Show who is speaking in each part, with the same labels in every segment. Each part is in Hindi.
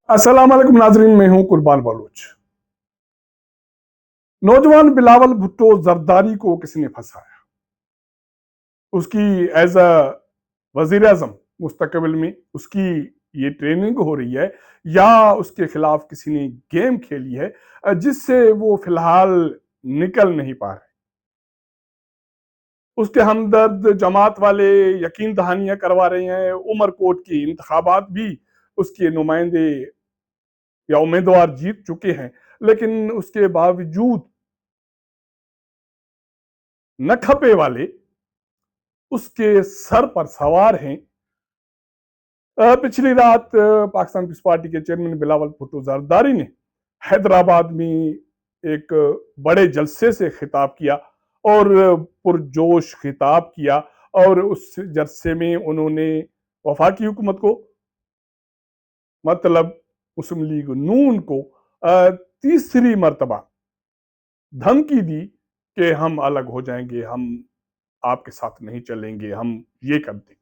Speaker 1: अस्सलाम वालेकुम नाजरीन, मैं हूं कुर्बान बलूच। नौजवान बिलावल भुट्टो जरदारी को किसने फंसाया? उसकी एज अ वजीर आजम मुस्तकबिल में उसकी ये ट्रेनिंग हो रही है या उसके खिलाफ किसी ने गेम खेली है जिससे वो फिलहाल निकल नहीं पा रहे। उसके हमदर्द जमात वाले यकीन दहानियां करवा रहे हैं। उमरकोट की इंतखाबात भी उसके नुमाइंदे या उम्मीदवार जीत चुके हैं, लेकिन उसके बावजूद नखपे वाले उसके सर पर सवार हैं। पिछली रात पाकिस्तान पीस पार्टी के चेयरमैन बिलावल भुट्टो जरदारी ने हैदराबाद में एक बड़े जलसे से खिताब किया और पुरजोश खिताब किया। और उस जलसे में उन्होंने वफाकी हुकूमत को, मतलब मुस्लिम लीग नून को, तीसरी मर्तबा धमकी दी कि हम अलग हो जाएंगे, हम आपके साथ नहीं चलेंगे, हम ये कर देंगे।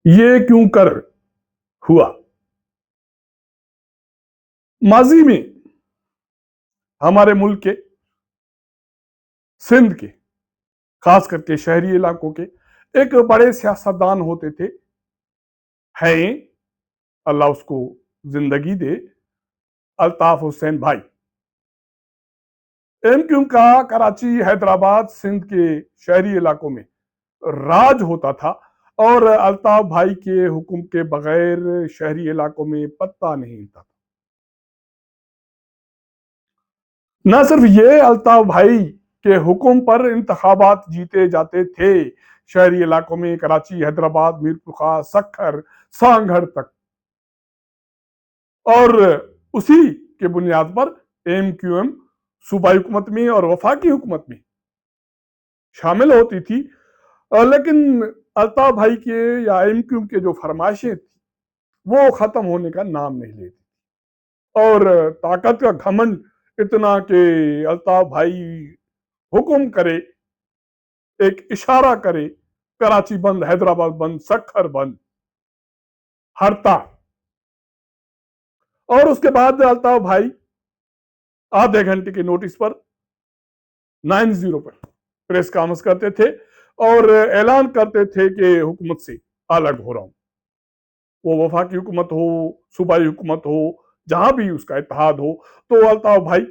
Speaker 1: ये क्यों कर हुआ? माजी में हमारे मुल्क के, सिंध के, खास करके शहरी इलाकों के एक बड़े सियासतदान होते थे, हैं, अल्लाह उसको जिंदगी दे, अल्ताफ हुसैन भाई। एमक्यू का कराची, हैदराबाद, सिंध के शहरी इलाकों में राज होता था और अल्ताफ भाई के हुक्म के बगैर शहरी इलाकों में पत्ता नहीं हिलता था। न सिर्फ ये, अल्ताफ भाई के हुक्म पर इंतखाबात जीते जाते थे शहरी इलाकों में, कराची, हैदराबाद, मीरपुर खास, सक्खर, सांगढ़ तक। और उसी के बुनियाद पर एमक्यूएम सूबाई हुकूमत में और वफाकी हुकूमत में शामिल होती थी। लेकिन अल्ताफ भाई के या एमक्यूएम के जो फरमाइशें थी वो खत्म होने का नाम नहीं लेती। और ताकत का घमंड इतना कि अल्ताफ भाई हुक्म करे, एक इशारा करे, कराची बंद, हैदराबाद बंद, सक्खर बंद, हड़ताल। और उसके बाद अल्ताफ भाई आधे घंटे के नोटिस पर 90 पर प्रेस कॉन्फ्रेंस करते थे और ऐलान करते थे कि हुकूमत से अलग हो रहा हूं। वो वफाकी हुकूमत हो, सूबाई हुकूमत हो, जहां भी उसका इत्तेहाद हो, तो अल्ताफ भाई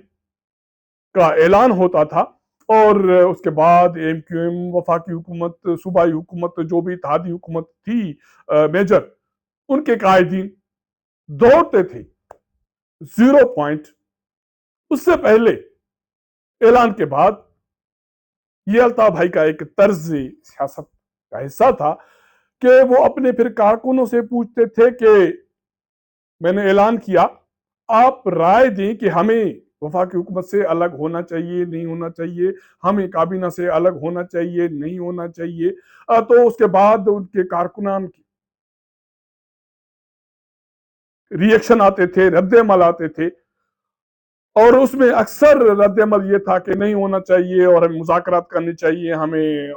Speaker 1: का ऐलान होता था। और उसके बाद एमक्यूएम, वफाकी हुकूमत, सूबाई हुकूमत, जो भी इत्तेहादी हुकूमत थी मेजर, उनके कायदीन दौड़ते थे 0 पॉइंट। उससे पहले ऐलान के बाद ये अल्ताफ भाई का एक तर्ज सियासत का हिस्सा था कि वो अपने फिर कारकुनों से पूछते थे कि मैंने ऐलान किया, आप राय दें कि हमें वफाकी हुकूमत से अलग होना चाहिए, नहीं होना चाहिए, हमें काबीना से अलग होना चाहिए, नहीं होना चाहिए। तो उसके बाद उनके कारकुनान के रिएक्शन आते थे, रद्द-ए-अमल आते थे। और उसमें अक्सर रद्द-ए-अमल ये था कि नहीं होना चाहिए और हमें मुज़ाकरात करनी चाहिए, हमें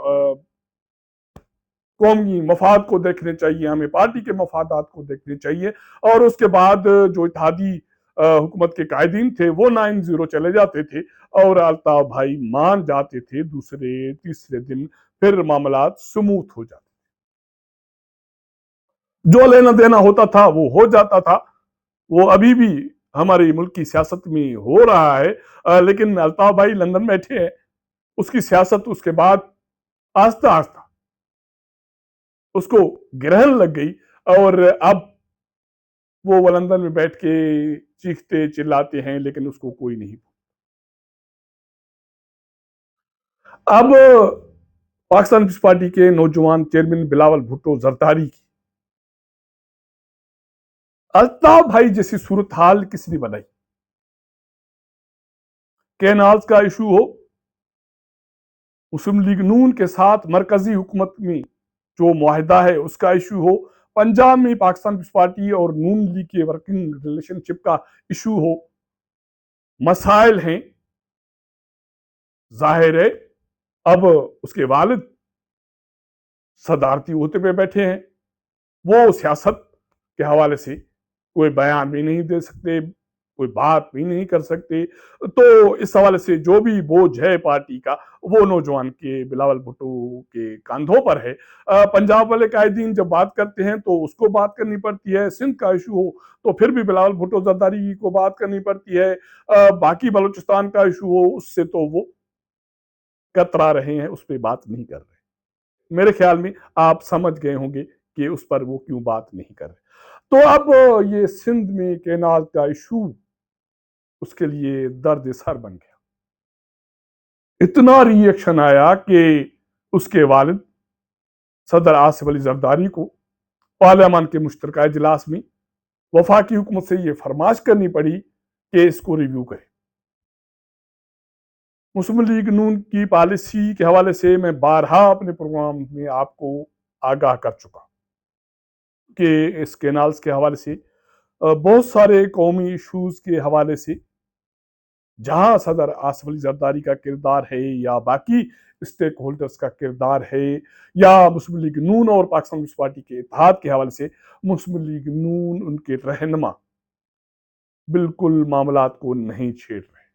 Speaker 1: कौमी मफाद को देखने चाहिए, हमें पार्टी के मफादात को देखने चाहिए। और उसके बाद जो इत्तेहादी हुकूमत के कायदीन थे वो 90 चले जाते थे और अल्ताफ भाई मान जाते थे। दूसरे तीसरे दिन फिर मामला स्मूथ हो जाते, जो लेना देना होता था वो हो जाता था। वो अभी भी हमारे मुल्क की सियासत में हो रहा है। लेकिन अल्ताफ भाई लंदन बैठे हैं, उसकी सियासत उसके बाद आस्ता आस्ता उसको ग्रहण लग गई। और अब वो लंदन में बैठ के चीखते चिल्लाते हैं, लेकिन उसको कोई नहीं। अब पाकिस्तान पीस पार्टी के नौजवान चेयरमैन बिलावल भुट्टो जरदारी की अल्ताफ भाई जैसी सूरत हाल किसने बनाई? कैनाल्स का इशू हो, मुस्लिम लीग नून के साथ मरकजी हुकूमत में जो मुआहदा है उसका इशू हो, पंजाब में पाकिस्तान पीस पार्टी और नून लीग के वर्किंग रिलेशनशिप का इशू हो, मसाइल हैं। जाहिर है अब उसके वालिद सदारती ओहदे पे बैठे हैं, वो सियासत के हवाले से कोई बयान भी नहीं दे सकते, कोई बात भी नहीं कर सकते। तो इस हवाले से जो भी बोझ है पार्टी का, वो नौजवान के बिलावल भुट्टो के कंधों पर है। पंजाब वाले कायदीन जब बात करते हैं तो उसको बात करनी पड़ती है, सिंध का इशू हो तो फिर भी बिलावल भुट्टो जरदारी को बात करनी पड़ती है। बाकी बलूचिस्तान का इशू हो उससे तो वो कतरा रहे हैं, उस पर बात नहीं कर रहे। मेरे ख्याल में आप समझ गए होंगे कि उस पर वो क्यों बात नहीं कर रहे। तो अब ये सिंध में कैनाल का इशू उसके लिए दर्द सर बन गया। इतना रिएक्शन आया कि उसके वालिद सदर आसिफ अली जरदारी को पार्लियामान के मुश्तरका इजलास में वफाकी हुकूमत से ये फरमाश करनी पड़ी कि इसको रिव्यू करे। मुस्लिम लीग नून की पॉलिसी के हवाले से मैं बारहा अपने प्रोग्राम में आपको आगाह कर चुका कि इस कैनाल्स के हवाले से बहुत सारे कौमी इशूज के हवाले से जहां सदर आसिफ अली जरदारी का किरदार है या बाकी स्टेक होल्डर्स का किरदार है या मुस्लिम लीग नून और पाकिस्तान पीपल्स पार्टी के इत्तेहाद के हवाले से मुस्लिम लीग नून उनके रहनुमा बिल्कुल मामलात को नहीं छेड़ रहे।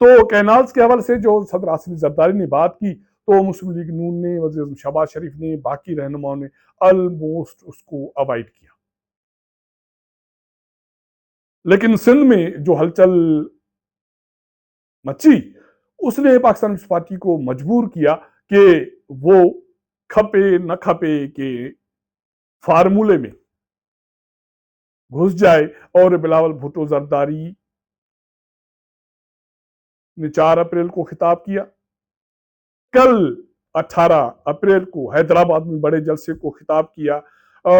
Speaker 1: तो कैनाल्स के हवाले से जो सदर आसिफ अली जरदारी ने बात की तो मुस्लिम लीग नून ने, वज़ीर आज़म शहबाज शरीफ ने, बाकी रहनुमाओं ने ऑलमोस्ट उसको अवॉइड किया। लेकिन सिंध में जो हलचल मची उसने पाकिस्तान पीपल्स पार्टी को मजबूर किया कि वो खपे न खपे के फार्मूले में घुस जाए और बिलावल भुट्टो जरदारी ने 4 अप्रैल को खिताब किया। कल 18 अप्रैल को हैदराबाद में बड़े जलसे को खिताब किया।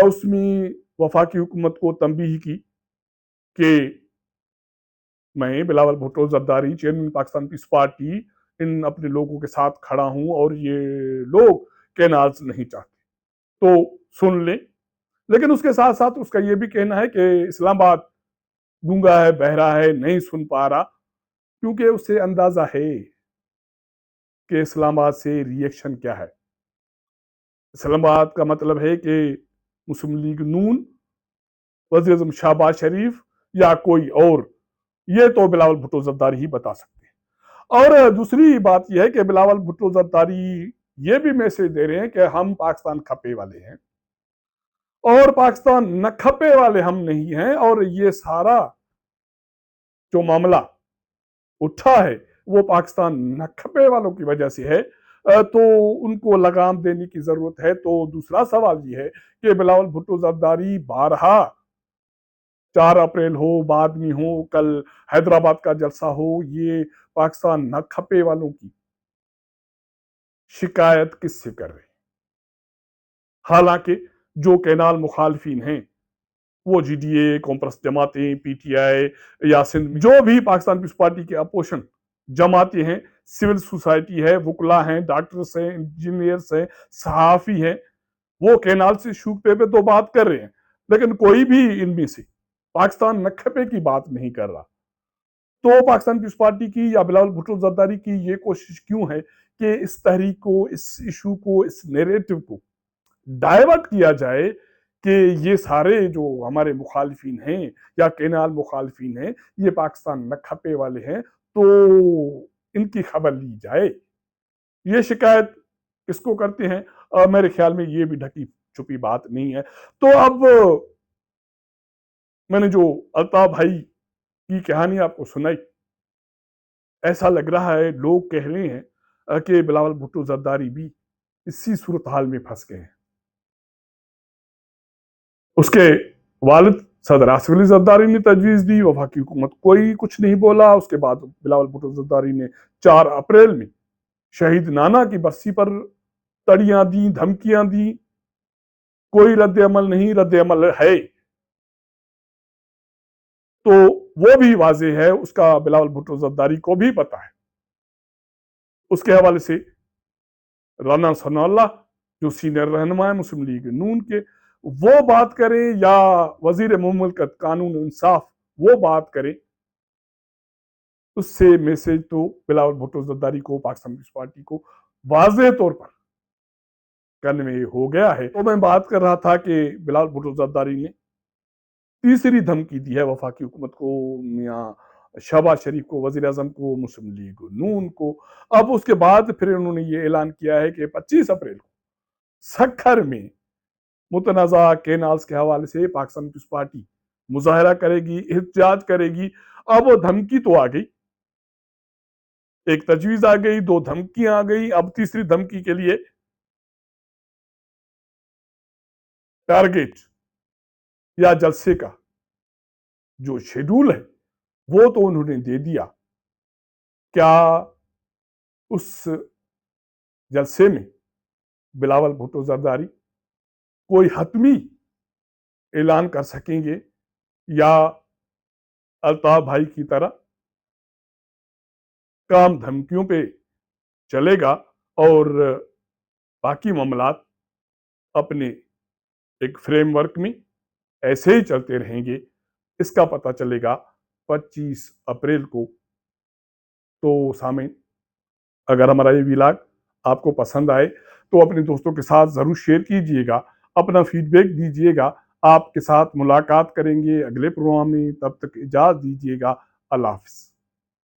Speaker 1: उसमें वफाकी हुकूमत को तंबीह की कि मैं Bilawal Bhutto Zardari chairman Pakistan peace party इन अपने लोगों के साथ खड़ा हूं और ये लोग कैनाल्स नहीं चाहते तो सुन ले। लेकिन उसके साथ साथ उसका ये भी कहना है कि इस्लामाबाद गूंगा है, बहरा है, नहीं सुन पा रहा, क्योंकि उसे अंदाजा है कि इस्लामाबाद से रिएक्शन क्या है। इस्लामाबाद का मतलब है कि मुस्लिम लीग नून, वज़ीर आज़म शहबाज शरीफ या कोई और, ये तो बिलावल भुट्टो जरदारी ही बता सकते हैं। और दूसरी बात यह है कि बिलावल भुट्टो जरदारी ये भी मैसेज दे रहे हैं कि हम पाकिस्तान खपे वाले हैं और पाकिस्तान न खपे वाले हम नहीं हैं, और ये सारा जो मामला उठा है वो पाकिस्तान न खपे वालों की वजह से है। तो उनको लगाम देने की जरूरत है। तो दूसरा सवाल ये है कि बिलावल भुट्टो जरदारी बारहा 4 अप्रैल हो, बाद में हो, कल हैदराबाद का जलसा हो, ये पाकिस्तान न खपे वालों की शिकायत किससे कर रहे हैं? हालांकि जो कैनाल मुखालफिन हैं वो जीडीए, कॉम्प्रेस जमातें, पीटीआई या सिंध जो भी पाकिस्तान पीपल्स पार्टी के अपोजिशन जमातें हैं, सिविल सोसाइटी है, वुकला हैं, डॉक्टर्स हैं, इंजीनियर्स हैं, सहाफी हैं, वो कैनाल से शूकते पे तो बात कर रहे हैं, लेकिन कोई भी इनमें से पाकिस्तान नखपे की बात नहीं कर रहा। तो पाकिस्तान पीपल्स पार्टी की या बिलावल भुट्टो जरदारी की ये कोशिश क्यों है कि इस तहरीक को, इस इशू को, इस नैरेटिव को डाइवर्ट किया जाए कि ये सारे जो हमारे मुखालिफिन हैं या कैनाल मुखालिफिन हैं ये पाकिस्तान न खपे वाले हैं, तो इनकी खबर ली जाए। ये शिकायत किसको करते हैं? मेरे ख्याल में ये भी ढकी छुपी बात नहीं है। तो अब मैंने जो अल्ताफ भाई की कहानी आपको सुनाई, ऐसा लग रहा है लोग कह रहे हैं कि बिलावल भुट्टो जरदारी भी इसी सूरत हाल में फंस गए हैं। उसके वालिद सदर आसिफ अली जरदारी ने तजवीज़ दी, वफाकी हुकूमत कोई कुछ नहीं बोला। उसके बाद बिलावल भुट्टो जरदारी ने 4 अप्रैल में शहीद नाना की बरसी पर तड़ियां दी, धमकियां दी, कोई रद्द अमल नहीं, रद्द अमल है तो वो भी वाजे है, उसका बिलावल भुट्टो जरदारी को भी पता है। उसके हवाले से राना सनाउल्लाह जो सीनियर रहनुमा है मुस्लिम लीग नून के, वो बात करें या वजीर मुमलकत कानून इंसाफ वो बात करें, उससे मैसेज तो बिलावल भुट्टो जरदारी को, पाकिस्तान पीपल्स पार्टी को वाज़ेह तौर पर कन्वे हो गया है। तो मैं बात कर रहा था कि बिलावल भुट्टो जरदारी ने तीसरी धमकी दी है वफाकी हुकूमत को, मियाँ शहबाज शरीफ को, वजीर आजम को, मुस्लिम लीग नून को। अब उसके बाद फिर उन्होंने ये ऐलान किया है कि 25 अप्रैल को सक्खर में मुतनाज़ा केनाल्स के हवाले से पाकिस्तान पीपुल्स पार्टी मुजाहरा करेगी, एहतजाज करेगी। अब वो धमकी तो आ गई, एक तजवीज आ गई, दो धमकियां आ गई, अब तीसरी धमकी के लिए टारगेट या जलसे का जो शेड्यूल है वो तो उन्होंने दे दिया। क्या उस जलसे में बिलावल भुट्टो जरदारी कोई हतमी ऐलान कर सकेंगे या अल्ताफ भाई की तरह काम धमकियों पे चलेगा और बाकी मामलात अपने एक फ्रेमवर्क में ऐसे ही चलते रहेंगे? इसका पता चलेगा 25 अप्रैल को। तो सामीन, अगर हमारा ये व्लॉग आपको पसंद आए तो अपने दोस्तों के साथ ज़रूर शेयर कीजिएगा, अपना फीडबैक दीजिएगा। आपके साथ मुलाकात करेंगे अगले प्रोग्राम में, तब तक इजाज़त दीजिएगा। अल्लाह हाफ़िज़।